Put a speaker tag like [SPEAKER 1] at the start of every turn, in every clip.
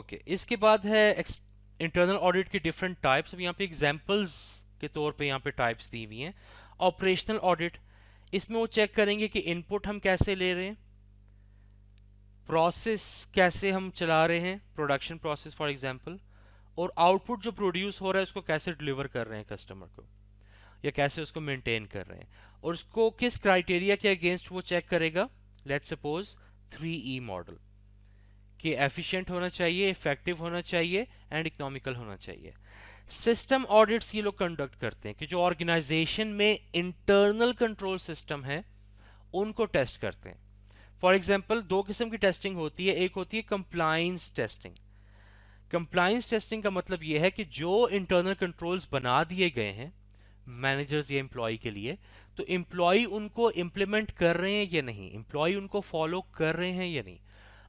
[SPEAKER 1] Okay, इसके बाद है इंटरनल ऑडिट के डिफरेंट टाइप्स। अब यहाँ पे एग्जांपल्स के तौर पे यहाँ पे टाइप्स दी हुई हैं। ऑपरेशनल ऑडिट, इसमें वो चेक करेंगे कि इनपुट हम कैसे ले रहे हैं, प्रोसेस कैसे हम चला रहे हैं, प्रोडक्शन प्रोसेस फॉर एग्जांपल, और आउटपुट जो प्रोड्यूस हो रहा है उसको कैसे डिलीवर कर रहे हैं कस्टमर को, या कैसे उसको मेंटेन कर रहे हैं, और उसको किस क्राइटेरिया के अगेंस्ट वो चेक करेगा। लेट्स सपोज 3E मॉडल कि एफिशिएंट होना चाहिए, इफेक्टिव होना चाहिए एंड इकोनॉमिकल होना चाहिए। सिस्टम ऑडिट्स ये लोग कंडक्ट करते हैं कि जो ऑर्गेनाइजेशन में इंटरनल कंट्रोल सिस्टम है उनको टेस्ट करते हैं। फॉर एग्जांपल दो किस्म की टेस्टिंग होती है, एक होती है कंप्लायंस टेस्टिंग। कंप्लायंस टेस्टिंग का मतलब यह है कि जो इंटरनल कंट्रोल्स बना दिए गए हैं मैनेजर्स या एम्प्लॉय के लिए, तो एम्प्लॉय उनको इम्प्लीमेंट कर रहे हैं या नहीं, एम्प्लॉय उनको फॉलो कर रहे हैं या नहीं।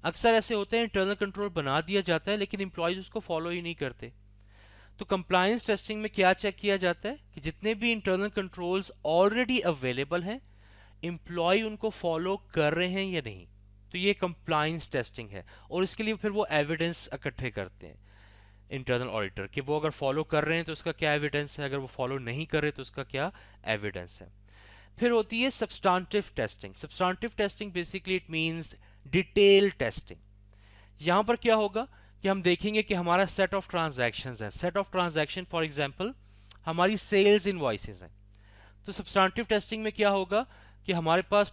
[SPEAKER 1] अक्सर ऐसे होते हैं इंटरनल कंट्रोल बना दिया जाता है लेकिन एम्प्लॉयज उसको फॉलो ही नहीं करते। तो कंप्लायंस टेस्टिंग में क्या चेक किया जाता है कि जितने भी इंटरनल कंट्रोल्स ऑलरेडी अवेलेबल हैं एम्प्लॉय उनको फॉलो कर रहे हैं या नहीं। तो ये कंप्लायंस टेस्टिंग है, और इसके लिए फिर वो एविडेंस इकट्ठे करते हैं इंटरनल ऑडिटर कि वो अगर फॉलो कर रहे हैं तो उसका क्या एविडेंस है, अगर वो फॉलो नहीं कर रहे तो उसका क्या एविडेंस है। फिर होती है substantive testing. Substantive testing basically it means detail testing. यहां पर क्या होगा कि हम देखेंगे कि हमारा सेट ऑफ ट्रांजैक्शंस है, set of transaction for example हमारी सेल्स इनवॉइसेस हैं। तो सब्सटेंटिव टेस्टिंग में क्या होगा कि हमारे पास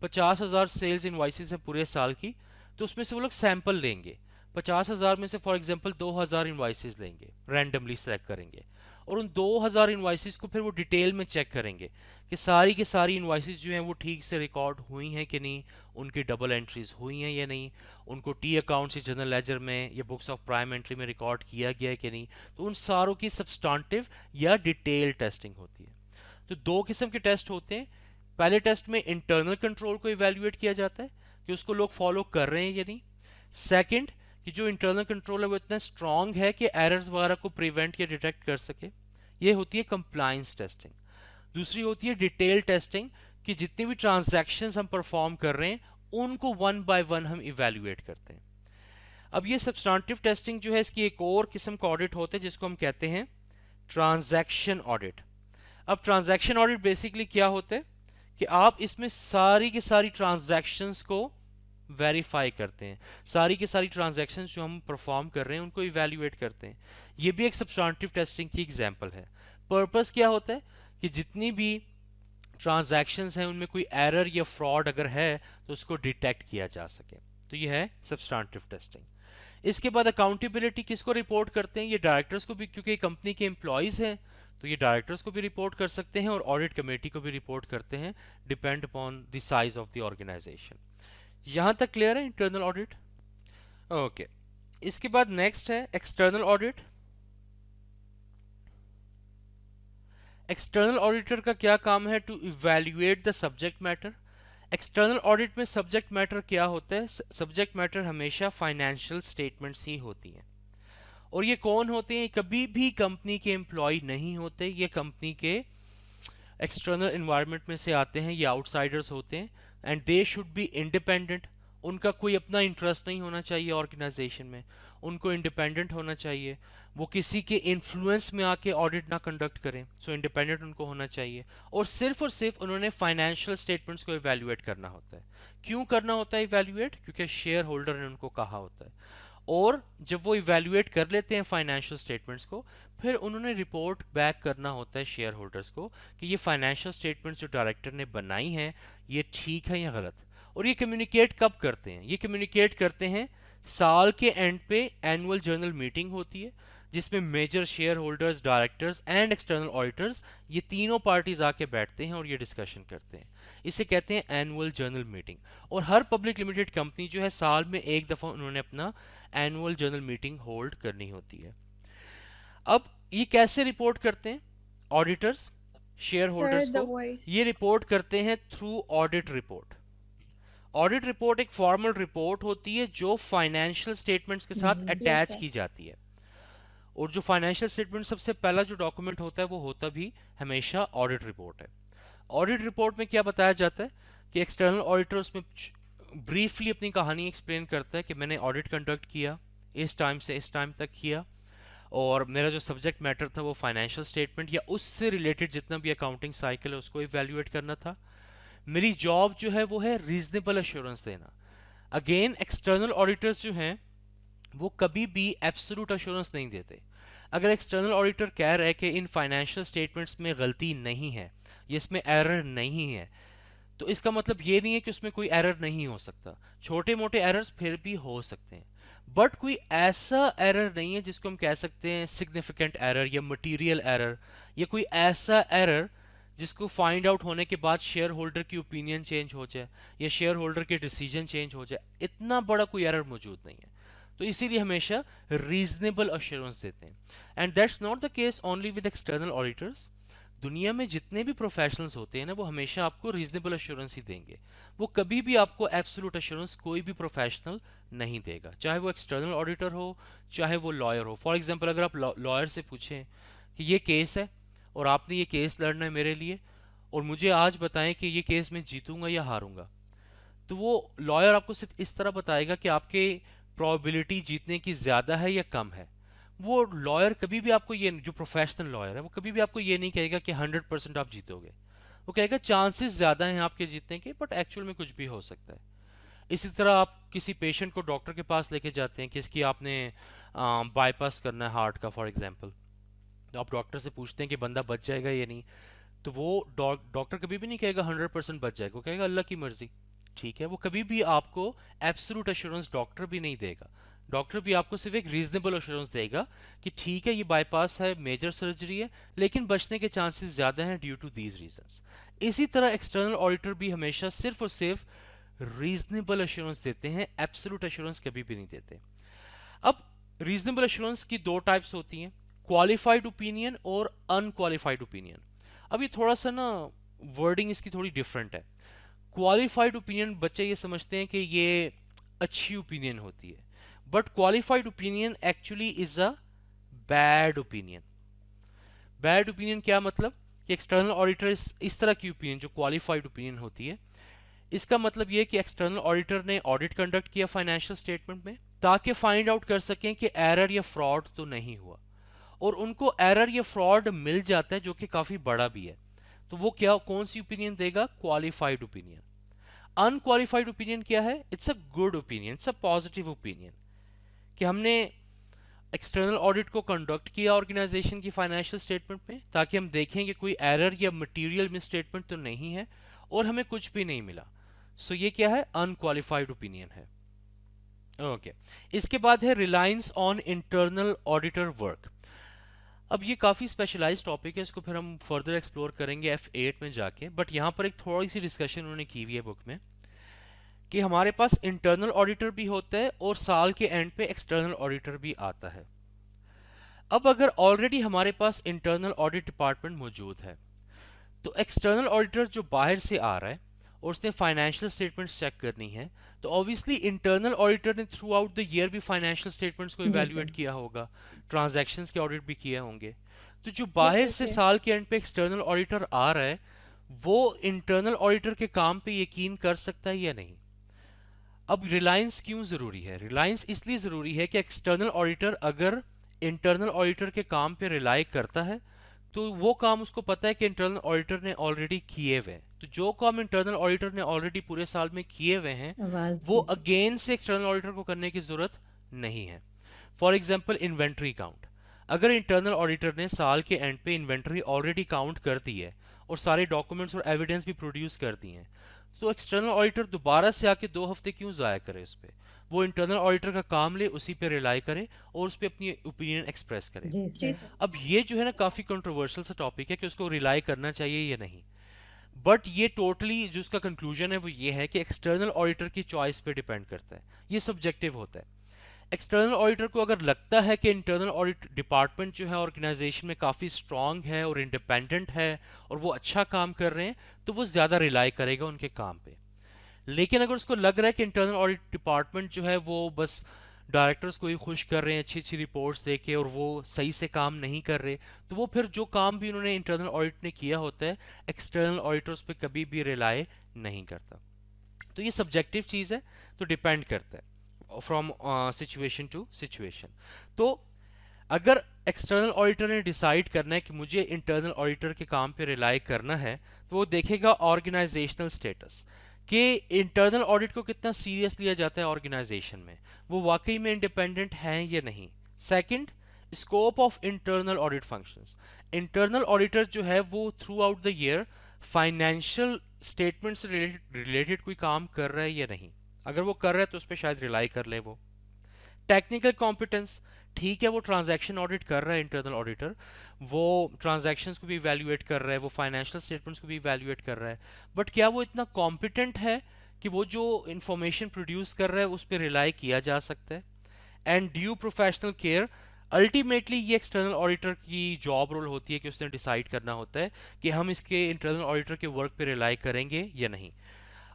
[SPEAKER 1] 50,000 सेल्स इनवॉइसेस हैं पूरे साल की, तो उसमें से वो लोग सैंपल लेंगे। 50,000 में से फॉर एग्जांपल 2,000 इनवॉइसेस लेंगे, रैंडमली सेलेक्ट करेंगे, और उन 2,000 इनवॉइसेस को फिर वो डिटेल में चेक करेंगे कि सारी की सारी इनवॉइसेस जो हैं वो ठीक से रिकॉर्ड हुई हैं कि नहीं, उनकी डबल एंट्रीज हुई हैं या नहीं, उनको टी अकाउंट से जनरल लेजर में या बुक्स ऑफ प्राइम एंट्री में रिकॉर्ड किया गया है कि नहीं। तो उन सारों की सब्सटेंटिव या डिटेल टेस्टिंग होती है। तो दो किस्म के टेस्ट होते हैं। पहले टेस्ट में इंटरनल कंट्रोल को इवेल्युएट किया जाता है कि उसको लोग फॉलो कर रहे हैं या नहीं। सेकंड, कि जो इंटरनल कंट्रोल है वो इतना स्ट्रांग है कि एरर्स वगैरह को प्रिवेंट या डिटेक्ट कर सके। ये होती है कंप्लायंस टेस्टिंग। दूसरी होती है डिटेल टेस्टिंग कि जितनी भी ट्रांजैक्शंस हम परफॉर्म कर रहे हैं उनको वन बाय वन हम इवेल्युएट करते हैं। अब ये सब्सटेंटिव टेस्टिंग जो है इसकी एक और किस्म का ऑडिट होता है जिसको हम कहते हैं ट्रांजैक्शन ऑडिट। अब ट्रांजैक्शन ऑडिट बेसिकली क्या होता है कि आप इसमें सारी की सारी ट्रांजैक्शंस को वेरीफाई करते हैं, सारी की सारी ट्रांजैक्शंस जो हम परफॉर्म कर रहे हैं उनको इवेल्युएट करते हैं। ये भी एक सब्सटेंटिव टेस्टिंग की एग्जांपल है। पर्पस क्या होता है कि जितनी भी ट्रांजैक्शंस हैं उनमें कोई एरर या फ्रॉड अगर है तो उसको डिटेक्ट किया जा सके। तो ये है सब्सटेंटिव टेस्टिंग। इसके बाद अकाउंटेबिलिटी किसको रिपोर्ट करते हैं, ये डायरेक्टर्स को भी, क्योंकि कंपनी के एम्प्लॉयज हैं तो ये डायरेक्टर्स को भी रिपोर्ट कर सकते हैं और ऑडिट कमेटी को भी रिपोर्ट करते हैं, depend upon the size of the organisation. यहां तक क्लियर है इंटरनल ऑडिट? ओके, इसके बाद नेक्स्ट है एक्सटर्नल ऑडिट। एक्सटर्नल ऑडिटर का क्या काम है? To evaluate the subject matter. External audit में सब्जेक्ट मैटर क्या होता है? सब्जेक्ट मैटर हमेशा फाइनेंशियल स्टेटमेंट्स ही होती हैं। और ये कौन होते हैं? कभी भी कंपनी के एम्प्लॉय नहीं होते, ये कंपनी के एक्सटर्नल इन्वायरमेंट में से आते हैं, ये आउटसाइडर्स होते हैं and they should be independent. उनका कोई अपना इंटरेस्ट नहीं होना चाहिए ऑर्गेनाइजेशन में, उनको इंडिपेंडेंट होना चाहिए, वो किसी के इन्फ्लुएंस में आके ऑडिट ना कंडक्ट करें। सो इंडिपेंडेंट उनको होना चाहिए और सिर्फ उन्होंने फाइनेंशियल स्टेटमेंट्स को इवेल्युएट करना होता है। क्यों करना होता है इवेल्युएट? क्योंकि शेयर होल्डर ने उनको कहा होता है। और जब वो इवेल्युएट कर लेते हैं फाइनेंशियल स्टेटमेंट्स को, फिर उन्होंने रिपोर्ट बैक करना होता है शेयर होल्डर्स को कि ये फाइनेंशियल स्टेटमेंट्स जो डायरेक्टर ने बनाई हैं ये ठीक है या गलत। और ये कम्युनिकेट कब करते हैं? ये कम्युनिकेट करते हैं साल के एंड पे एनुअल जर्नल मीटिंग होती है जिसमें major shareholders, directors and external auditors ये तीनों पार्टीज आके बैठते हैं और ये डिस्कशन करते हैं। इसे कहते हैं एनुअल जर्नल मीटिंग। और हर पब्लिक लिमिटेड कंपनी जो है साल में एक दफा उन्होंने अपना एनुअल जर्नल मीटिंग होल्ड करनी होती है। अब ये कैसे रिपोर्ट करते हैं auditors share
[SPEAKER 2] Sir,
[SPEAKER 1] holders
[SPEAKER 2] the
[SPEAKER 1] को?
[SPEAKER 2] voice.
[SPEAKER 1] ये रिपोर्ट करते हैं through audit report. Audit report एक फॉर्मल रिपोर्ट होती है जो फाइनेंशियल स्टेटमेंट्स के साथ
[SPEAKER 2] Yes,
[SPEAKER 1] अटैच
[SPEAKER 2] sir.
[SPEAKER 1] की जाती है। और जो फाइनेंशियल स्टेटमेंट सबसे पहला जो डॉक्यूमेंट होता है वो होता भी हमेशा ऑडिट रिपोर्ट है। ऑडिट रिपोर्ट में क्या बताया जाता है कि एक्सटर्नल ऑडिटर उसमें ब्रीफली अपनी कहानी एक्सप्लेन करता है कि मैंने ऑडिट कंडक्ट किया, इस टाइम से इस टाइम तक किया, और मेरा जो सब्जेक्ट मैटर था वो फाइनेंशियल स्टेटमेंट या उससे रिलेटेड जितना भी अकाउंटिंग साइकिल है उसको इवेल्युएट करना था। मेरी जॉब जो है वो है रीजनेबल अश्योरेंस देना। अगेन एक्सटर्नल ऑडिटर्स जो हैं वो कभी भी एब्सोल्यूट अश्योरेंस नहीं देते। अगर एक्सटर्नल ऑडिटर कह रहे हैं कि इन फाइनेंशियल स्टेटमेंट्स में गलती नहीं है, ये इसमें एरर नहीं है, तो इसका मतलब ये नहीं है कि उसमें कोई एरर नहीं हो सकता। छोटे मोटे एरर्स फिर भी हो सकते हैं, बट कोई ऐसा एरर नहीं है जिसको हम कह सकते हैं सिग्निफिकेंट एरर या मटेरियल एरर, या कोई ऐसा एरर जिसको फाइंड आउट होने के बाद शेयर होल्डर की ओपिनियन चेंज हो जाए या शेयर होल्डर के डिसीजन चेंज हो जाए। इतना बड़ा कोई एरर मौजूद नहीं है, तो इसीलिए हमेशा रीजनेबल अश्योरेंस देते हैं। And that's not the case only with external auditors. दुनिया में जितने भी प्रोफेशनल्स होते हैं ना, वो हमेशा आपको रीजनेबल अश्योरेंस ही देंगे। वो कभी भी आपको एब्सोल्यूट अश्योरेंस कोई भी प्रोफेशनल नहीं देगा, चाहे वो एक्सटर्नल ऑडिटर हो चाहे वो लॉयर हो। फॉर एग्जांपल अगर आप लॉयर से पूछें कि ये केस है और आपने ये केस लड़ना है मेरे लिए, और मुझे आज बताएं कि ये केस मैं जीतूंगा या हारूंगा, तो वो लॉयर आपको सिर्फ इस तरह बताएगा कि आपके प्रोबेबिलिटी जीतने की ज़्यादा है या कम है। वो लॉयर कभी भी आपको ये, जो प्रोफेशनल लॉयर है, वो कभी भी आपको ये नहीं कहेगा कि 100% आप जीतोगे। वो कहेगा चांसेस ज़्यादा हैं आपके जीतने के, बट एक्चुअल में कुछ भी हो सकता है। इसी तरह आप किसी पेशेंट को डॉक्टर के पास लेके जाते हैं कि इसकी आपने बाईपास करना है हार्ट का फॉर एग्जांपल, तो आप डॉक्टर से पूछते हैं कि बंदा बच जाएगा या नहीं, तो वो डॉक्टर कभी भी नहीं कहेगा 100% बच जाएगा, वो कहेगा अल्लाह की मर्जी। ठीक है, वो कभी भी आपको एब्सोल्यूट अश्योरेंस डॉक्टर भी नहीं देगा। डॉक्टर भी आपको सिर्फ एक रीजनेबल अश्योरेंस देगा कि ठीक है ये बाईपास है, मेजर सर्जरी है, लेकिन बचने के चांसेस ज़्यादा हैं ड्यू टू दीज रीजंस। इसी तरह एक्सटर्नल ऑडिटर भी हमेशा सिर्फ और सिर्फ रीजनेबल अश्योरेंस देते हैं, एब्सोल्यूट अश्योरेंस कभी भी नहीं देते। अब रीजनेबल अश्योरेंस की दो टाइप्स होती हैं, क्वालिफाइड ओपिनियन और अनक्वालिफाइड ओपिनियन। अब ये थोड़ा सा ना वर्डिंग इसकी थोड़ी डिफरेंट है। क्वालिफाइड ओपिनियन बच्चे ये समझते हैं कि ये अच्छी ओपिनियन होती है, but qualified opinion actually is a bad opinion. Bad opinion क्या मतलब कि एक्सटर्नल ऑडिटर इस तरह की ओपिनियन जो क्वालिफाइड ओपिनियन होती है, इसका मतलब ये कि एक्सटर्नल ऑडिटर ने ऑडिट कंडक्ट किया फाइनेंशियल स्टेटमेंट में ताकि फाइंड आउट कर सकें कि एरर या फ्रॉड तो नहीं हुआ, और उनको एरर या फ्रॉड मिल जाता है जो कि काफी बड़ा भी है, तो वो क्या कौन सी ओपिनियन देगा? Qualified opinion. अनक्वालिफाइड ओपिनियन क्या है? It's a good opinion, it's a positive opinion कि हमने एक्सटर्नल ऑडिट को कंडक्ट किया ऑर्गेनाइजेशन की फाइनेंशियल स्टेटमेंट में ताकि हम देखें कि कोई एरर या मटेरियल मिसस्टेटमेंट तो नहीं है, और हमें कुछ भी नहीं मिला। सो ये क्या है? अनक्वालिफाइड ओपिनियन है। ओके, इसके बाद है reliance on internal auditor work. अब ये काफ़ी स्पेशलाइज्ड टॉपिक है, इसको फिर हम फर्दर एक्सप्लोर करेंगे F8 में जाके, बट यहाँ पर एक थोड़ी सी डिस्कशन उन्होंने की हुई है बुक में कि हमारे पास इंटरनल ऑडिटर भी होता है और साल के एंड पे एक्सटर्नल ऑडिटर भी आता है। अब अगर ऑलरेडी हमारे पास इंटरनल ऑडिट डिपार्टमेंट मौजूद है, तो एक्सटर्नल ऑडिटर जो बाहर से आ रहा है और उसने फाइनेंशियल स्टेटमेंट्स चेक करनी है, तो ऑब्वियसली इंटरनल ऑडिटर ने थ्रू आउट द ईयर भी फाइनेंशियल स्टेटमेंट्स को
[SPEAKER 2] जी
[SPEAKER 1] इवेल्युएट
[SPEAKER 2] सर।
[SPEAKER 1] किया होगा, ट्रांजैक्शंस के ऑडिट भी किए होंगे। तो जो
[SPEAKER 2] यस
[SPEAKER 1] बाहर
[SPEAKER 2] यस
[SPEAKER 1] से
[SPEAKER 2] यस।
[SPEAKER 1] साल के एंड पे एक्सटर्नल ऑडिटर आ रहा है, वो इंटरनल ऑडिटर के काम पे यकीन कर सकता है या नहीं? अब रिलायंस क्यों जरूरी है? रिलायंस इसलिए जरूरी है कि एक्सटर्नल ऑडिटर अगर इंटरनल ऑडिटर के काम पे रिलाई करता है, तो वो काम उसको पता है कि इंटरनल ऑडिटर ने ऑलरेडी किए हुए हैं, तो जो काम इंटरनल ऑडिटर ने ऑलरेडी पूरे साल में किए हुए हैं
[SPEAKER 2] आवाज
[SPEAKER 1] वो
[SPEAKER 2] प्लीज।
[SPEAKER 1] अगेन से एक्सटर्नल ऑडिटर को करने की जरूरत नहीं है। फॉर एग्जांपल इन्वेंट्री काउंट, अगर इंटरनल ऑडिटर ने साल के एंड पे इन्वेंट्री ऑलरेडी काउंट कर दी है और सारे डॉक्यूमेंट्स और एविडेंस भी प्रोड्यूस कर दिए हैं, तो एक्सटर्नल ऑडिटर दोबारा से आके 2 हफ्ते क्यों ज़ाया करे उस पर? वो इंटरनल ऑडिटर का काम ले, उसी पे रिलाई करे और उस पर अपनी ओपिनियन एक्सप्रेस करे।
[SPEAKER 2] जी
[SPEAKER 3] जी
[SPEAKER 2] सर।
[SPEAKER 3] सर।
[SPEAKER 1] अब ये जो है ना काफ़ी कंट्रोवर्शियल सा टॉपिक है कि उसको रिलाई करना चाहिए या नहीं, बट ये टोटली जो उसका कंक्लूजन है वो ये है कि एक्सटर्नल ऑडिटर की चॉइस पे डिपेंड करता है, ये सब्जेक्टिव होता है। एक्सटर्नल ऑडिटर को अगर लगता है कि इंटरनल ऑडिट डिपार्टमेंट जो है ऑर्गेनाइजेशन में काफ़ी स्ट्रांग है और इंडिपेंडेंट है और वो अच्छा काम कर रहे हैं, तो वो ज़्यादा रिलाई करेगा उनके काम पे। लेकिन अगर उसको लग रहा है कि इंटरनल ऑडिट डिपार्टमेंट जो है वो बस डायरेक्टर्स को ही खुश कर रहे हैं अच्छी अच्छी रिपोर्ट्स दे के और वो सही से काम नहीं कर रहे, तो वो फिर जो काम भी उन्होंने इंटरनल ऑडिट ने किया होता है एक्सटर्नल ऑडिटर्स पे कभी भी रिलाई नहीं करता। तो ये सब्जेक्टिव चीज़ है, तो डिपेंड करता है। From situation to situation. तो अगर एक्सटर्नल ऑडिटर ने डिसाइड करना है कि मुझे इंटरनल ऑडिटर के काम पे रिलाई करना है, तो वो देखेगा ऑर्गेनाइजेशनल स्टेटस कि इंटरनल ऑडिट को कितना सीरियस लिया जाता है ऑर्गेनाइजेशन में, वो वाकई में इंडिपेंडेंट हैं या नहीं। Second, scope of internal audit functions. Internal auditor जो है वो through out the year financial statement से रिलेटेड कोई काम कर रहा है या नहीं। अगर वो कर रहा है तो उस पर शायद रिलाई कर ले वो। टेक्निकल कॉम्पिटेंस, ठीक है वो ट्रांजैक्शन ऑडिट कर रहा है इंटरनल ऑडिटर, वो ट्रांजैक्शंस को भी इवैल्यूएट कर रहा है, वो फाइनेंशियल स्टेटमेंट्स को भी इवैल्यूएट कर रहा है, बट क्या वो इतना कॉम्पिटेंट है कि वो जो इंफॉर्मेशन प्रोड्यूस कर रहा है उस पर रिलाई किया जा सकता है। And due professional care, ultimately ये एक्सटर्नल ऑडिटर की जॉब रोल होती है कि उसने डिसाइड करना होता है कि हम इसके इंटरनल ऑडिटर के वर्क पे रिलाई करेंगे या नहीं।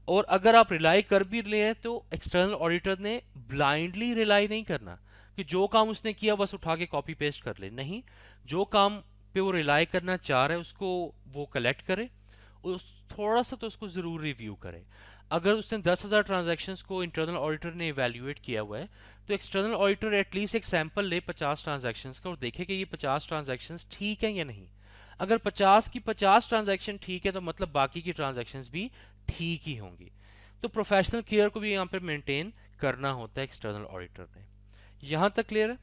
[SPEAKER 1] और अगर आप रिलाई कर भी रहे हैं तो एक्सटर्नल ऑडिटर ने ब्लाइंडली रिलाई नहीं करना कि जो काम उसने किया बस उठा के कॉपी पेस्ट कर ले, नहीं। जो काम पे वो रिलाई करना चाह रहा है उसको वो कलेक्ट करे, उस थोड़ा सा तो उसको ज़रूर रिव्यू करे। अगर उसने 10,000 ट्रांजैक्शंस को इंटरनल ऑडिटर ने इवेल्युएट किया हुआ है, तो एक्सटर्नल ऑडिटर एटलीस्ट एक सैंपल ले 50 ट्रांजैक्शंस का और देखे कि ये 50 ट्रांजैक्शंस ठीक है या नहीं। अगर 50 की 50 ट्रांजैक्शन ठीक है तो मतलब बाकी की ट्रांजैक्शंस भी ठीक ही होंगी। तो प्रोफेशनल केयर को भी यहाँ पे मेंटेन करना होता है एक्सटर्नल ऑडिटर ने। यहाँ तक क्लियर है?